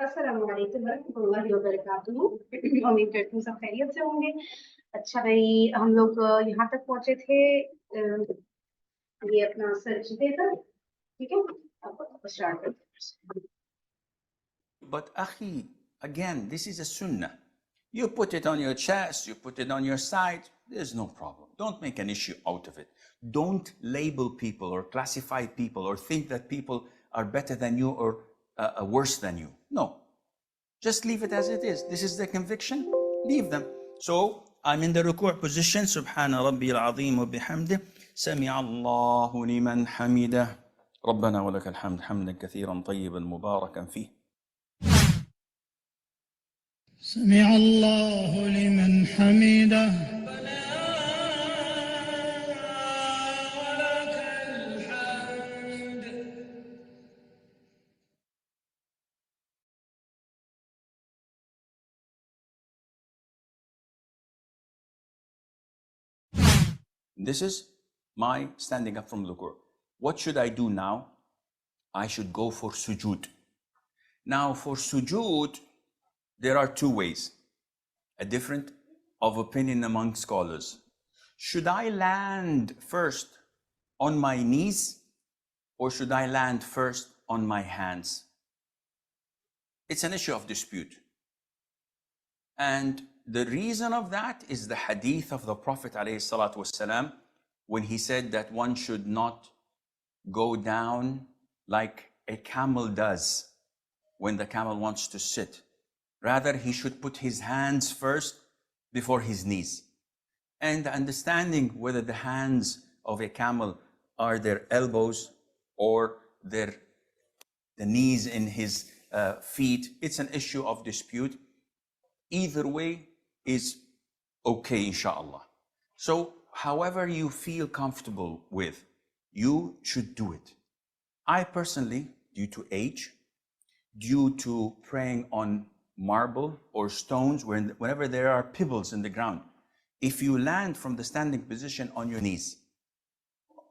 अस्सलाम वालेकुम वरहमतुल्लाहि वबरकातुहू। उम्मीद करती हूँ सब खैरियत से होंगे। अच्छा भाई, हम लोग यहाँ तक पहुंचे थे। ये अपना सजदे तक, ठीक है। अब स्टार्ट करते हैं। But akhi, again, this is a sunnah. You put it on your chest, you put it on your side, there's no problem. Don't make an issue out of it. Don't label people or classify people or think that people are better than you or worse than you. No, just leave it as it is. This is the conviction, leave them. So I'm in the ruku' position. Subhana Rabbi al-Azim wa bihamdih. Sami Allahu liman hamidah. ربنا ولك الحمد حمدا كثيرا طيبا مباركا فيه. سمع الله لمن حمده. This is my standing up from ruku'. What should I do now? I should go for sujood. Now for sujood, there are two ways, a different of opinion among scholars. Should I land first on my knees or should I land first on my hands? It's an issue of dispute. And the reason of that is the hadith of the Prophet ﷺ, when he said that one should not go down like a camel does when the camel wants to sit. Rather, he should put his hands first before his knees. And understanding whether the hands of a camel are their elbows or the knees in his feet, it's an issue of dispute. Either way is okay, inshallah. So, however you feel comfortable with, you should do it. I personally, due to age, due to praying on marble or stones, whenever there are pebbles in the ground, if you land from the standing position on your knees,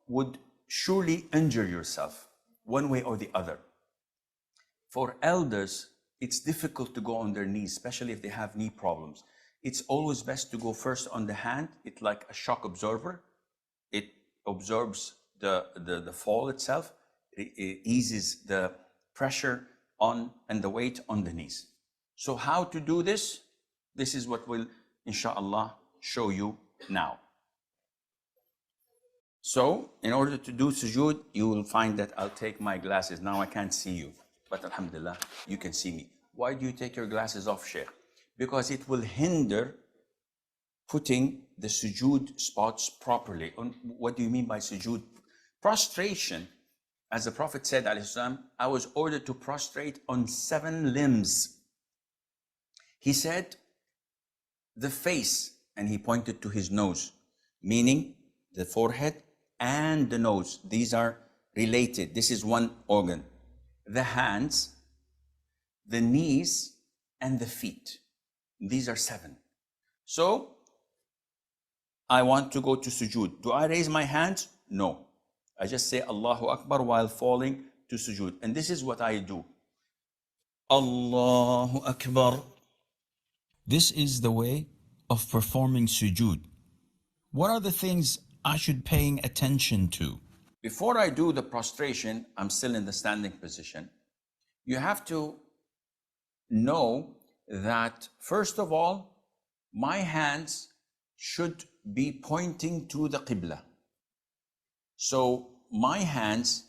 would surely injure yourself one way or the other. For elders, it's difficult to go on their knees, especially if they have knee problems. It's always best to go first on the hand. It's like a shock absorber. It absorbs the fall itself. It eases the pressure on and the weight on the knees. So how to do this? This is what we'll, inshallah, show you now. So in order to do sujood, you will find that I'll take my glasses. Now I can't see you, but alhamdulillah, you can see me. Why do you take your glasses off, Sheikh? Because it will hinder putting the sujood spots properly. What do you mean by sujood? Prostration, as the Prophet said, I was ordered to prostrate on 7 limbs. He said, the face, and he pointed to his nose, meaning the forehead and the nose. These are related. This is one organ. The hands, the knees, and the feet. These are 7. So, I want to go to sujood. Do I raise my hands? No. I just say Allahu Akbar while falling to sujood. And this is what I do. Allahu Akbar. This is the way of performing sujood. What are the things I should paying attention to? Before I do the prostration, I'm still in the standing position. You have to know that, first of all, my hands should be pointing to the Qibla. So my hands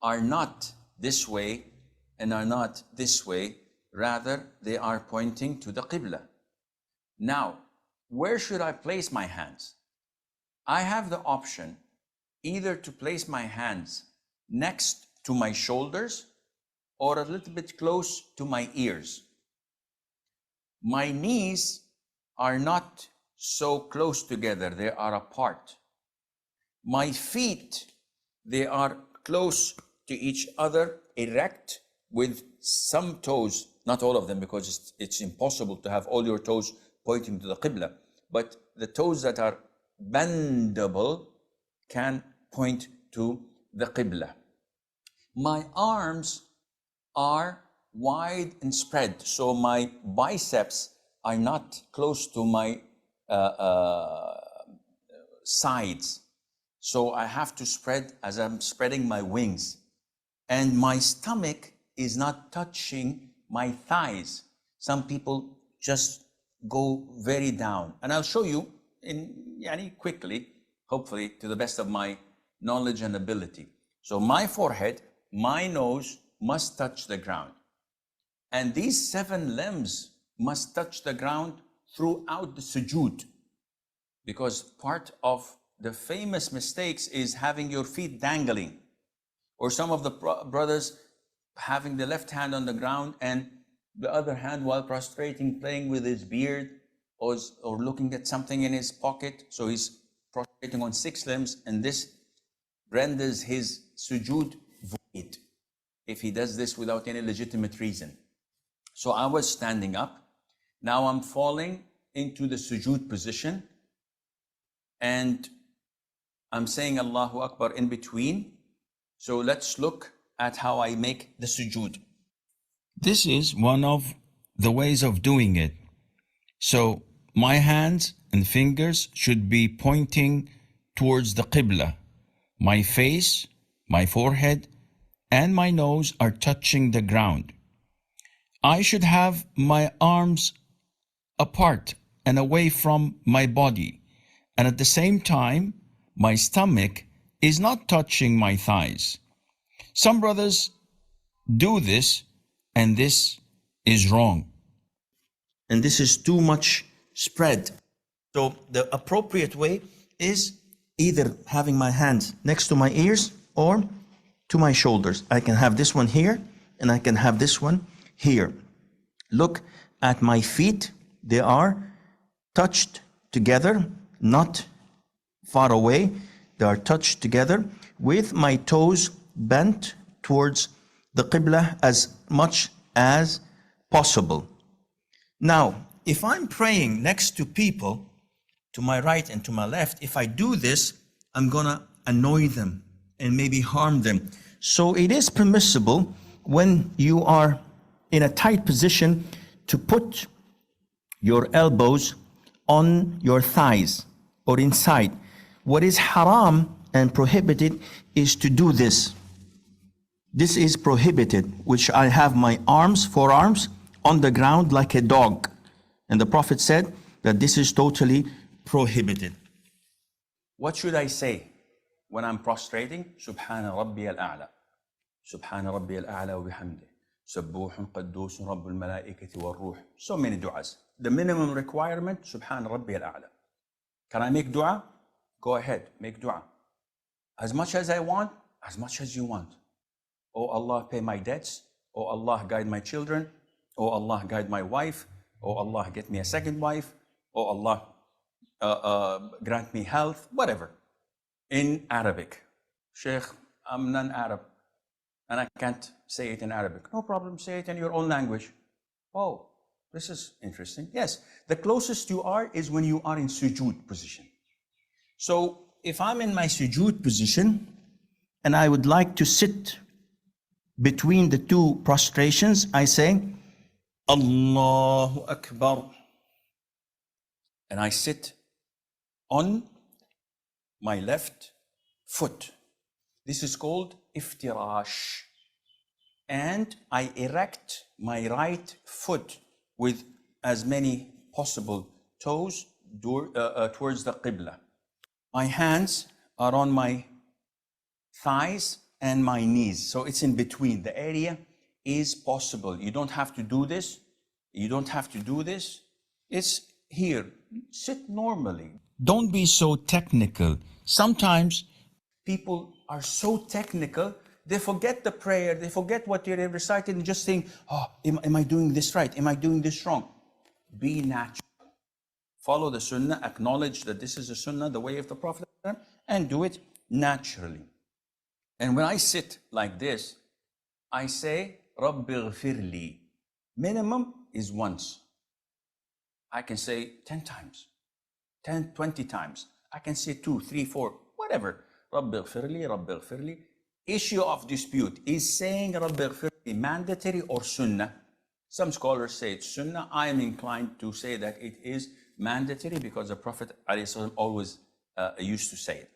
are not this way and are not this way, rather they are pointing to the Qibla. Now, where should I place my hands? I have the option either to place my hands next to my shoulders or a little bit close to my ears. My knees are not so close together, they are apart. My feet, they are close to each other, erect, with some toes, not all of them, because it's impossible to have all your toes pointing to the Qibla, but the toes that are bendable can point to the Qibla. My arms are wide and spread, so my biceps are not close to my sides. So I have to spread as I'm spreading my wings. And my stomach is not touching my thighs. Some people just go very down. And I'll show you quickly, hopefully to the best of my knowledge and ability. So my forehead, my nose must touch the ground. And these 7 limbs must touch the ground throughout the sujood. Because part of the famous mistakes is having your feet dangling. Or some of the brothers having the left hand on the ground and the other hand while prostrating, playing with his beard or looking at something in his pocket. So he's prostrating on 6 limbs, and this renders his sujood void if he does this without any legitimate reason. So I was standing up. Now I'm falling into the sujood position, and I'm saying Allahu Akbar in between. So let's look at how I make the sujood. This is one of the ways of doing it. So my hands and fingers should be pointing towards the Qibla. My face, my forehead, and my nose are touching the ground. I should have my arms apart and away from my body. And at the same time, my stomach is not touching my thighs. Some brothers do this, and this is wrong. And this is too much spread. So the appropriate way is either having my hands next to my ears or to my shoulders. I can have this one here, and I can have this one here. Look at my feet. They are touched together, not far away. They are touched together with my toes bent towards the Qibla as much as possible. Now, if I'm praying next to people, to my right and to my left, if I do this, I'm gonna annoy them and maybe harm them. So it is permissible when you are in a tight position to put your elbows on your thighs or inside. What is haram and prohibited is to do this. This is prohibited, which I have my forearms on the ground like a dog. And the Prophet said that this is totally prohibited. What should I say when I'm prostrating? Subhana Rabbi al-A'la. Subhana Rabbi al-A'la wa bihamdih. Sabbuhun qaddusun Rabbul malaikati wal ruh. So many du'as. The minimum requirement, Subhana Rabbi al-A'la. Can I make dua? Go ahead, make dua. As much as I want, as much as you want. Oh Allah, pay my debts. Oh Allah, guide my children. Oh Allah, guide my wife. Oh Allah, get me a second wife. Oh Allah, grant me health, whatever. In Arabic. Sheikh, I'm non-Arab and I can't say it in Arabic. No problem, say it in your own language. Oh, this is interesting. Yes, the closest you are is when you are in sujood position. So if I'm in my sujood position and I would like to sit between the two prostrations, I say, Allahu Akbar. And I sit on my left foot. This is called iftirash. And I erect my right foot with as many possible toes towards the Qibla. My hands are on my thighs and my knees. So it's in between. The area is possible. You don't have to do this. You don't have to do this. It's here. Sit normally. Don't be so technical. Sometimes people are so technical, they forget the prayer, they forget what you're reciting and just think, oh, am I doing this right? Am I doing this wrong? Be natural. Follow the sunnah, acknowledge that this is a sunnah, the way of the Prophet, and do it naturally. And when I sit like this, I say, Rabbi ghfirli. Minimum is once. I can say 10 times, 10, 20 times. I can say 2, 3, 4, whatever. Rabbi ghfirli, Rabbi ghfirli. issue of dispute. Is saying Rabbi Ghfirli mandatory or sunnah? Some scholars say it's sunnah. I am inclined to say that it is mandatory because the Prophet ﷺ always used to say it.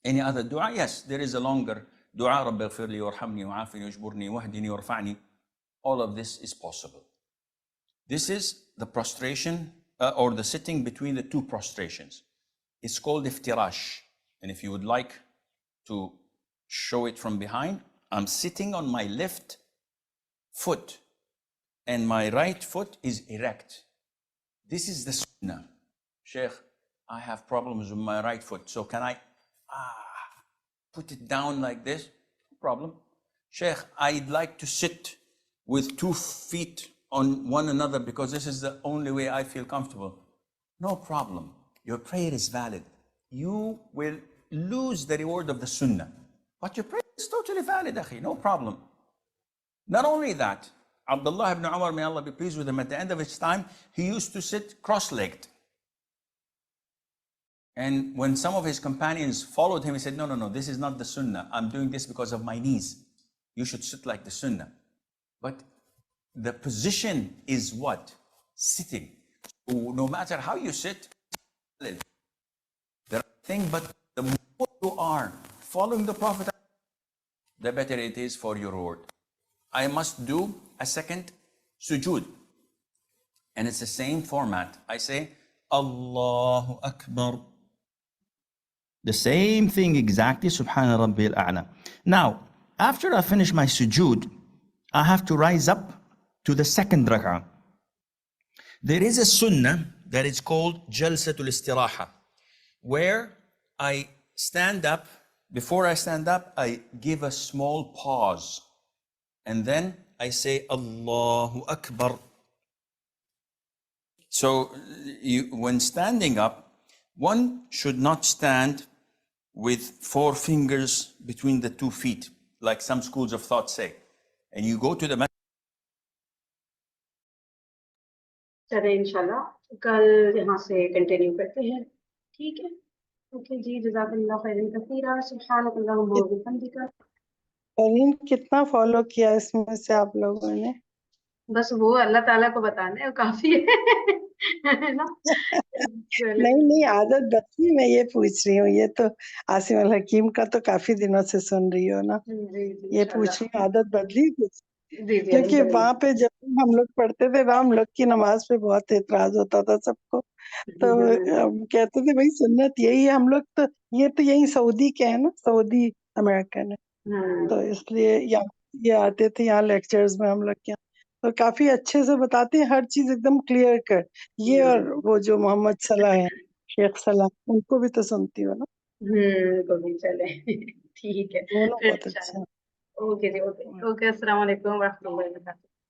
Any other dua? Yes, there is a longer dua. Rabbi Ghfirli warhamni wa'afini wajburni wahdini warfa'ni. All of this is possible. This is the prostration or the sitting between the two prostrations. It's called iftirash. And if you would like to show it from behind, I'm sitting on my left foot and my right foot is erect. This is the sunnah. Sheikh, I have problems with my right foot, so can I put it down like this? No problem. Sheikh, I'd like to sit with 2 feet on one another because this is the only way I feel comfortable. No problem. Your prayer is valid. You will lose the reward of the sunnah, but your prayer is totally valid, akhi, no problem. Not only that, Abdullah ibn Umar, may Allah be pleased with him, at the end of his time, he used to sit cross-legged. And when some of his companions followed him, he said, no, this is not the sunnah. I'm doing this because of my knees. You should sit like the sunnah. But the position is what? Sitting. So no matter how you sit, the right thing, but the more you are following the Prophet, the better it is for your reward. I must do a second sujood. And it's the same format. I say, Allahu Akbar. The same thing exactly, Subhana Rabbil A'la. Now, after I finish my sujood, I have to rise up to the second rak'ah. There is a sunnah that is called Jalsatul Istiraha, where I stand up. Before I stand up, I give a small pause. And then I say, Allahu Akbar. So when standing up, one should not stand with 4 fingers between the 2 feet, like some schools of thought say. And you go to the चले इंशाल्लाह कल यहाँ से continue करते हैं, ठीक है? Okay जी, जज़ाकल्लाह खैरन कसीरा, सुब्हानकल्लाहुम्मा व बिहम्दिका। करीम कितना फॉलो किया इसमें से आप लोगों ने? बस वो अल्लाह ताला को बताना है, काफी है है ना? नहीं आदत बदली, मैं ये पूछ रही हूँ। ये तो आसिम अल हकीम का तो काफी दिनों से सुन रही हो ना, ये पूछ रही हूँ आदत बदली कुछ? क्योंकि वहां पे जब हम लोग पढ़ते थे ना, हम लोग की नमाज पे बहुत एतराज होता था सबको, तो कहते थे भाई सुन्नत यही है। हम लोग तो यही सऊदी के है ना, सऊदी अमेरिकन है, तो इसलिए ये आते थे यहाँ लेक्चर्स में हम लोग के, तो काफी अच्छे से बताते हैं हर चीज एकदम क्लियर कर। ये और वो जो मोहम्मद सलाह है, शेख सलाह, उनको भी तो सुनती हो ना? तो भी चले ठीक है, दोनों फिर बहुत अच्छा है। ओके जी, ओके, अस्सलाम वालेकुम व रहमतुल्लाहि व बरकातहू।